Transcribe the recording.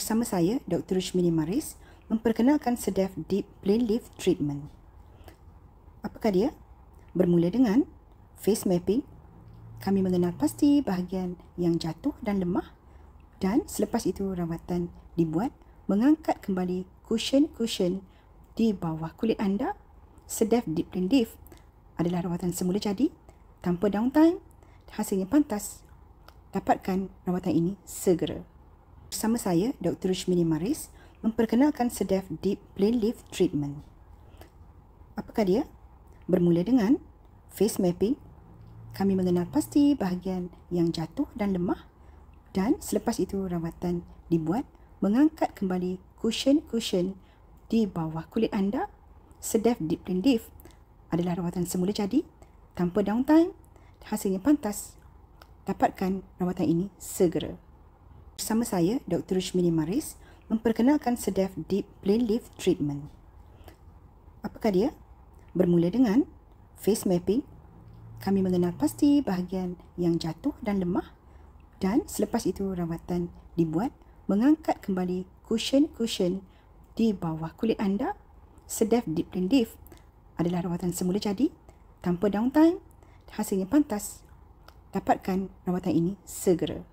Bersama saya, Dr. Rushmini Maris, memperkenalkan Sedef Deep Plain Lift Treatment. Apakah dia? Bermula dengan face mapping. Kami mengenal pasti bahagian yang jatuh dan lemah, dan selepas itu rawatan dibuat mengangkat kembali cushion di bawah kulit anda. Sedef Deep Plain Lift adalah rawatan semula jadi, tanpa downtime, hasilnya pantas. Dapatkan rawatan ini segera. Bersama saya, Dr. Rushmini Maris, memperkenalkan Sedef Deep Plain Lift Treatment. Apakah dia? Bermula dengan face mapping. Kami mengenal pasti bahagian yang jatuh dan lemah, dan selepas itu rawatan dibuat mengangkat kembali cushion di bawah kulit anda. Sedef Deep Plain Lift adalah rawatan semula jadi, tanpa downtime, hasilnya pantas. Dapatkan rawatan ini segera. Bersama saya, Dr. Rushmini Maris, memperkenalkan Sedef Deep Plain Lift Treatment. Apakah dia? Bermula dengan face mapping. Kami mengenal pasti bahagian yang jatuh dan lemah, dan selepas itu rawatan dibuat mengangkat kembali cushion di bawah kulit anda. Sedef Deep Plain Lift adalah rawatan semula jadi, tanpa downtime, hasilnya pantas. Dapatkan rawatan ini segera.